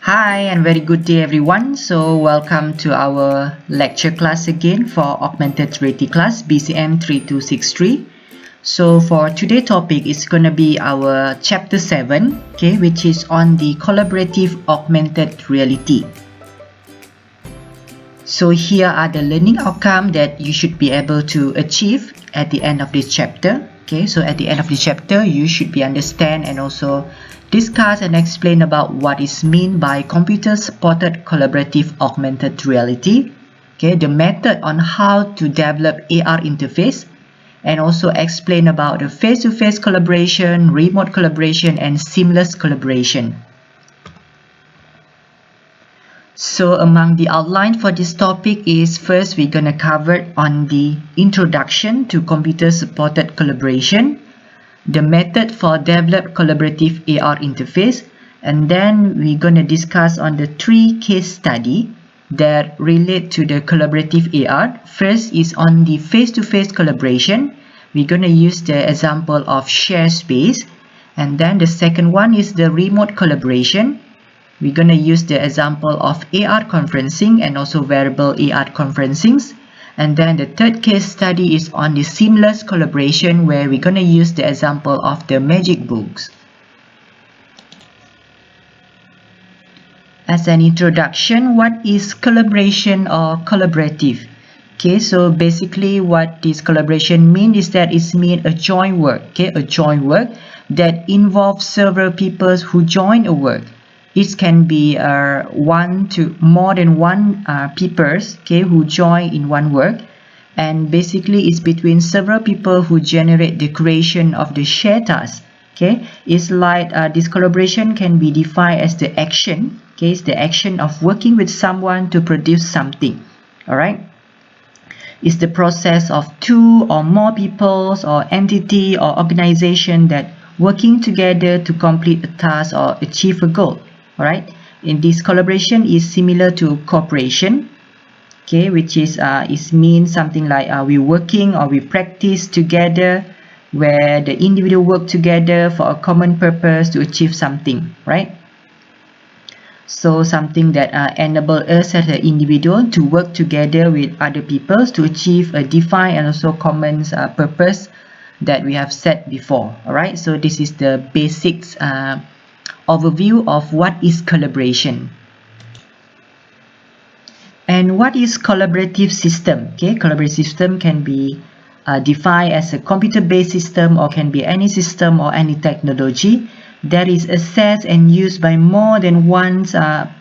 Hi and very good day everyone. So welcome to our lecture class again for augmented reality class BCM3263. So for today's topic is going to be our chapter 7, okay, which is on the collaborative augmented reality. So here are the learning outcomes that you should be able to achieve at the end of this chapter. Okay, so at the end of the chapter you should be understand and also discuss and explain about what is meant by computer supported collaborative augmented reality, okay, the method on how to develop AR interface, and also explain about the face-to-face collaboration, remote collaboration, and seamless collaboration. So among the outline for this topic is first we're going to cover on the introduction to computer supported collaboration, the method for develop collaborative AR interface, and then we're going to discuss on the 3 case study that relate to the collaborative AR. First is on the face-to-face collaboration. We're going to use the example of share space, and then the second one is the remote collaboration. We're going to use the example of AR conferencing and also wearable AR conferencing. And then the third case study is on the seamless collaboration, where we're going to use the example of the magic books. As an introduction, what is collaboration or collaborative? Okay, so basically what this collaboration means is that it means a joint work, okay, a joint work that involves several people who join a work. It can be one to more than one people, okay, who join in one work, and basically it's between several people who generate the creation of the shared task. Okay, it's like this collaboration can be defined as the action. Okay, it's the action of working with someone to produce something. All right, it's the process of two or more peoples or entity or organization that working together to complete a task or achieve a goal. Alright, in this collaboration is similar to cooperation, okay, which is means something like we working or we practice together, where the individual work together for a common purpose to achieve something, right? So something that enable us as an individual to work together with other people to achieve a defined and also common purpose that we have set before. Alright, so this is the basics overview of what is collaboration. And what is collaborative system? Okay, collaborative system can be defined as a computer-based system or can be any system or any technology that is accessed and used by more than one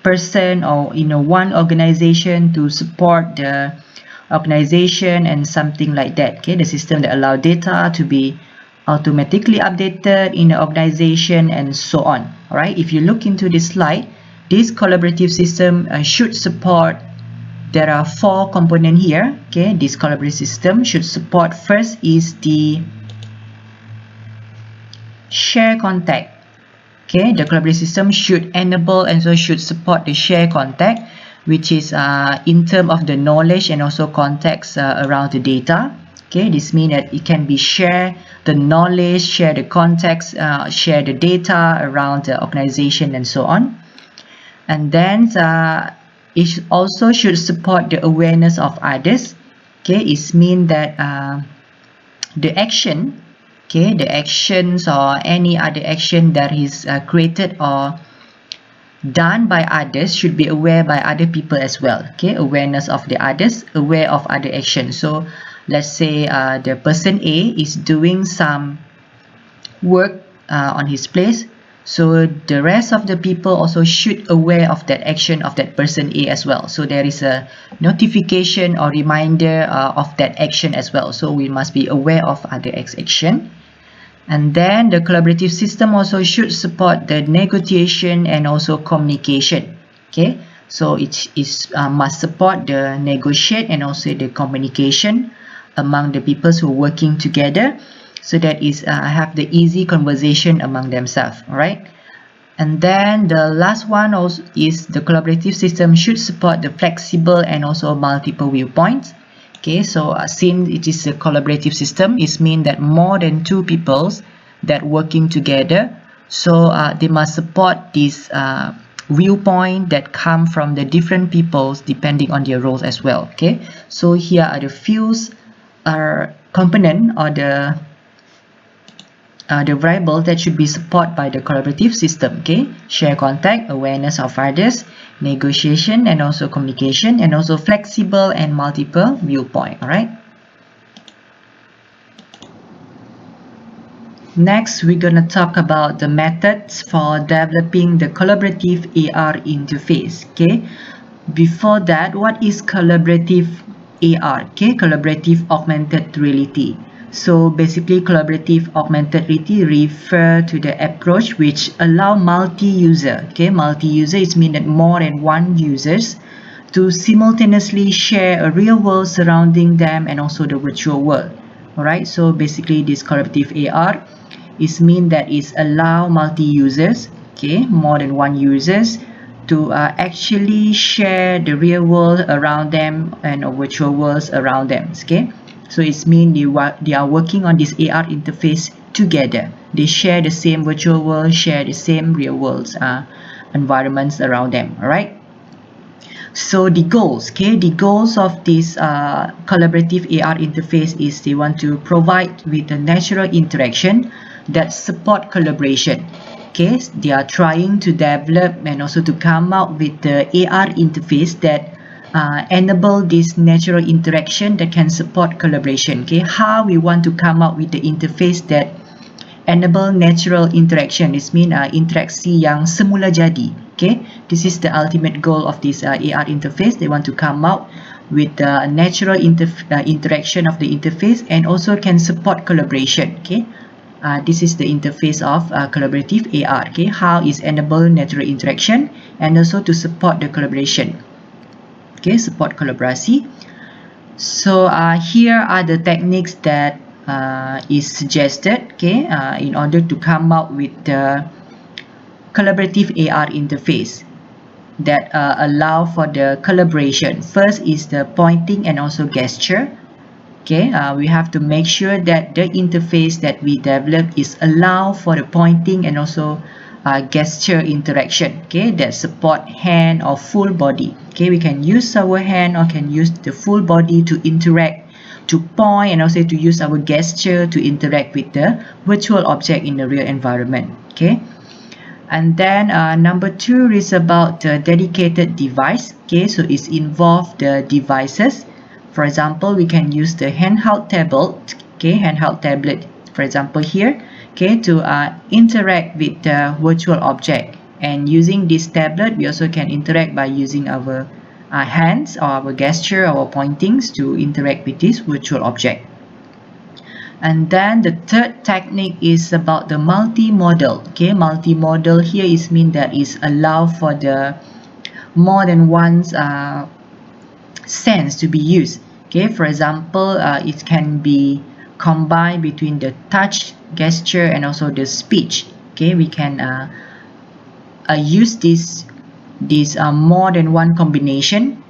person or one organization to support the organization and something like that. Okay, the system that allow data to be automatically updated in the organization and so on. Alright, if you look into this slide, this collaborative system should support, there are 4 components here. Okay, this collaborative system should support, first is the share contact. Okay, the collaborative system should enable and so should support the share contact, which is in terms of the knowledge and also context around the data. Okay, this means that it can be share the knowledge, share the context, share the data around the organization and so on. And then it also should support the awareness of others. Okay, it means that the action, okay, the actions or any other action that is created or done by others should be aware by other people as well. Okay, awareness of the others, aware of other actions. So let's say the person A is doing some work on his place, so the rest of the people also should aware of that action of that person A as well. So there is a notification or reminder of that action as well. So we must be aware of other action. And then the collaborative system also should support the negotiation and also communication. Okay, so it must support the negotiate and also the communication among the people who are working together, so that is have the easy conversation among themselves. All right, and then the last one also is the collaborative system should support the flexible and also multiple viewpoints. Okay, so since it is a collaborative system, it means that more than 2 people that working together, so they must support this viewpoint that come from the different peoples depending on their roles as well. Okay, so here are the few component or the variable that should be supported by the collaborative system. Okay, share contact, awareness of others, negotiation, and also communication, and also flexible and multiple viewpoint. All right. Next, we're going to talk about the methods for developing the collaborative AR interface. Okay, before that, what is collaborative AR? Okay, collaborative augmented reality. So basically, collaborative augmented reality refer to the approach which allow multi-user. Okay, multi-user is mean that more than one users to simultaneously share a real world surrounding them and also the virtual world. Alright, so basically this collaborative AR is mean that is allow multi-users, okay, more than one users to actually share the real world around them and virtual worlds around them. Okay, so it's mean they are working on this AR interface together. They share the same virtual world, share the same real world environments around them. All right. So the goals, okay, the goals of this collaborative AR interface is they want to provide with a natural interaction that support collaboration. Okay, they are trying to develop and also to come out with the AR interface that enable this natural interaction that can support collaboration. Okay, how we want to come out with the interface that enable natural interaction. This mean interaksi yang semula jadi. Okay, this is the ultimate goal of this AR interface. They want to come out with the natural interaction of the interface and also can support collaboration. Okay, this is the interface of collaborative AR. Okay, how is enable natural interaction and also to support the collaboration. Okay, support collaborasi. So here are the techniques that is suggested, okay, in order to come out with the collaborative AR interface that allow for the collaboration. First is the pointing and also gesture. Okay, we have to make sure that the interface that we develop is allow for the pointing and also gesture interaction. Okay, that support hand or full body. Okay, we can use our hand or can use the full body to interact, to point, and also to use our gesture to interact with the virtual object in the real environment. Okay, and then number 2 is about the dedicated device. Okay, so it's involve the devices. For example, we can use the handheld tablet. Okay, handheld tablet, for example here, okay, to interact with the virtual object. And using this tablet, we also can interact by using our hands or our gesture, our pointings to interact with this virtual object. And then the third technique is about the multimodal. Okay, multimodal here is mean that is allow for the more than one sense to be used. Okay, for example, it can be combined between the touch, gesture, and also the speech. Okay, we can use this more than one combination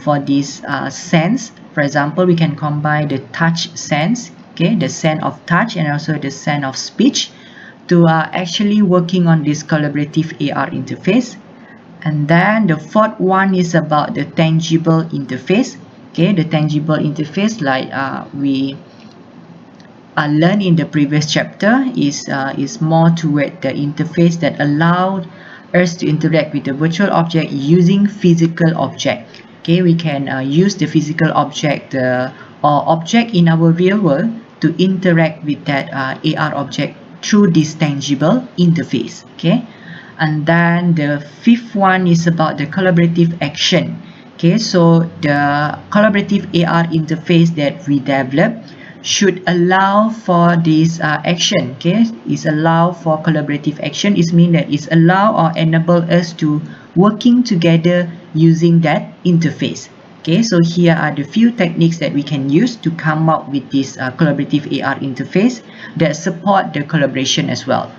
for this sense. For example, we can combine the touch sense, okay, the sense of touch and also the sense of speech to actually working on this collaborative AR interface. And then the fourth one is about the tangible interface. Okay, the tangible interface, like we learned in the previous chapter, is more toward the interface that allowed us to interact with the virtual object using physical object. Okay, we can use the physical object or object in our real world to interact with that AR object through this tangible interface. Okay, and then the fifth one is about the collaborative action. Okay, so the collaborative AR interface that we develop should allow for this action. Okay, is allow for collaborative action. It means that it's allow or enable us to working together using that interface. Okay, so here are the few techniques that we can use to come up with this collaborative AR interface that support the collaboration as well.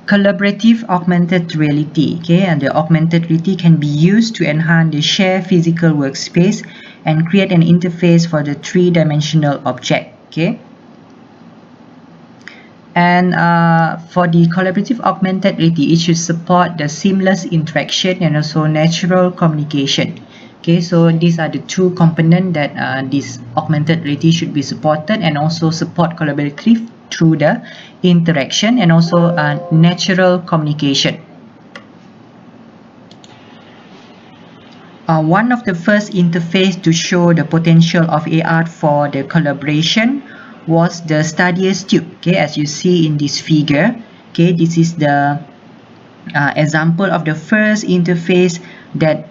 Collaborative augmented reality. Okay, and the augmented reality can be used to enhance the shared physical workspace and create an interface for the three-dimensional object. Okay, And for the collaborative augmented reality, it should support the seamless interaction and also natural communication. Okay, so these are the two components that this augmented reality should be supported, and also support collaborative through the interaction and also natural communication. One of the first interface to show the potential of AR for the collaboration was the Studious tube. Okay, as you see in this figure, okay, this is the example of the first interface that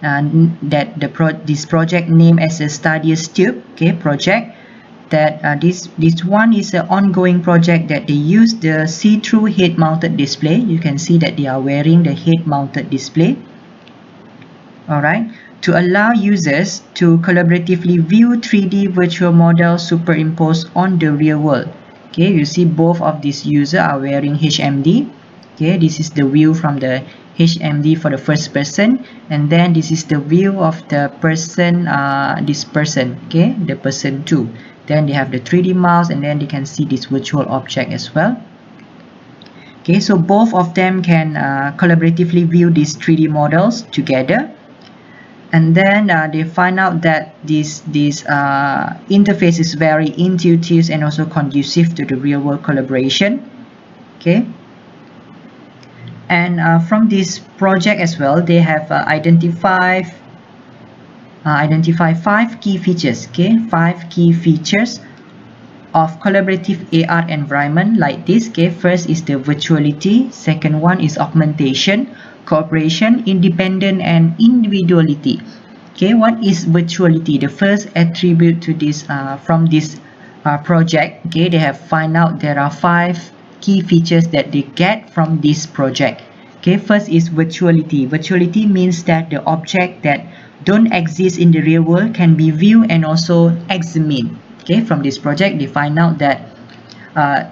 this project named as a Studious tube. Okay, project that this one is an ongoing project that they use the see-through head-mounted display. You can see that they are wearing the head-mounted display. All right, to allow users to collaboratively view 3D virtual models superimposed on the real world. Okay, you see both of these users are wearing HMD. Okay, this is the view from the HMD for the first person, and then this is the view of the person, this person, okay, the person 2. Then they have the 3D mouse, and then they can see this virtual object as well. Okay, so both of them can collaboratively view these 3D models together. And then they find out that this interface is very intuitive and also conducive to the real-world collaboration. Okay, and from this project as well, they have identified 5 key features. Okay, 5 key features of collaborative AR environment like this. Okay, first is the virtuality, second one is augmentation, cooperation, independent, and individuality. Okay, what is virtuality? The first attribute to this from this project, okay, they have find out there are 5 key features that they get from this project. Okay, first is virtuality. Virtuality means that the object that don't exist in the real world can be viewed and also examined. Okay, from this project they find out that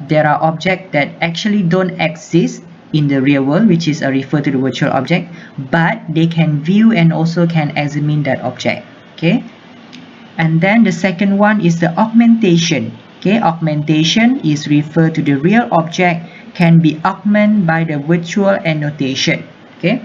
there are objects that actually don't exist in the real world, which is referred to the virtual object, but they can view and also can examine that object. Okay, and then the second one is the augmentation. Okay, augmentation is referred to the real object can be augmented by the virtual annotation. Okay,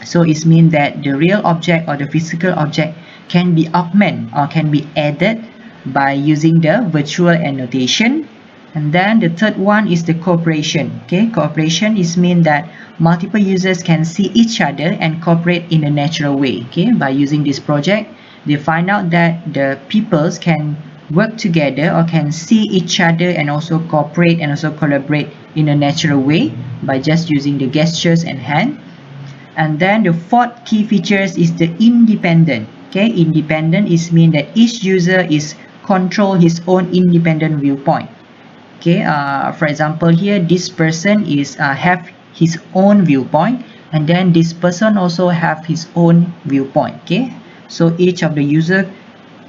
so it means that the real object or the physical object can be augmented or can be added by using the virtual annotation. And then the third one is the cooperation. Okay, cooperation is mean that multiple users can see each other and cooperate in a natural way. Okay, by using this project, they find out that the peoples can work together or can see each other and also cooperate and also collaborate in a natural way by just using the gestures and hand. And then the fourth key features is the independent. Okay, independent is mean that each user is control his own independent viewpoint. Okay, for example here, this person is have his own viewpoint, and then this person also have his own viewpoint. Okay, so each of the user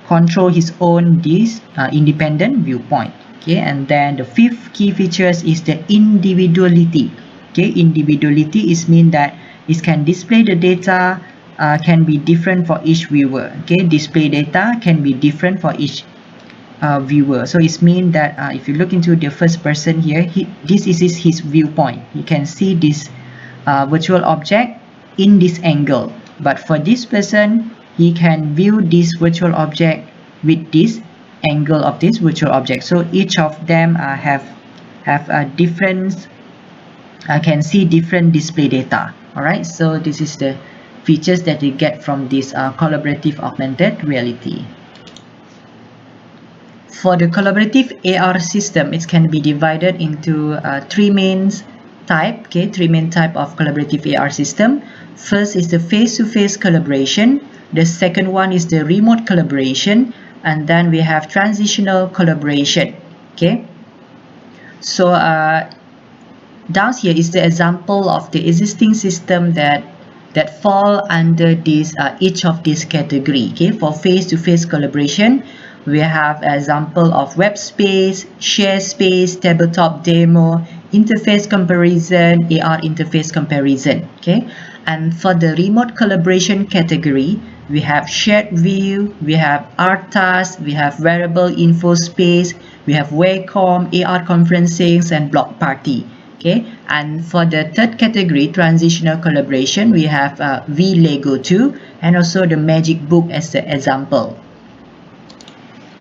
control his own this independent viewpoint. Okay, and then the fifth key features is the individuality. Okay, individuality is mean that it can display the data can be different for each viewer. Okay, display data can be different for each viewer. So it means that if you look into the first person here, this is his viewpoint. You can see this virtual object in this angle, but for this person, he can view this virtual object with this angle of this virtual object. So each of them have a different can see different display data. All right, so this is the features that we get from this collaborative augmented reality. For the collaborative AR system, it can be divided into 3 main type. Okay, 3 main type of collaborative AR system. First is the face-to-face collaboration. The second one is the remote collaboration, and then we have transitional collaboration. Okay, so down here is the example of the existing system that fall under this each of these category. Okay, for face-to-face collaboration, we have example of web space, share space, tabletop demo, interface comparison, AR interface comparison. Okay, and for the remote collaboration category, we have shared view, we have art task, we have variable info space, We have Wacom, AR conferencing, and block party. Okay, and for the third category, transitional collaboration, we have VLego 2 and also the Magic Book as the example.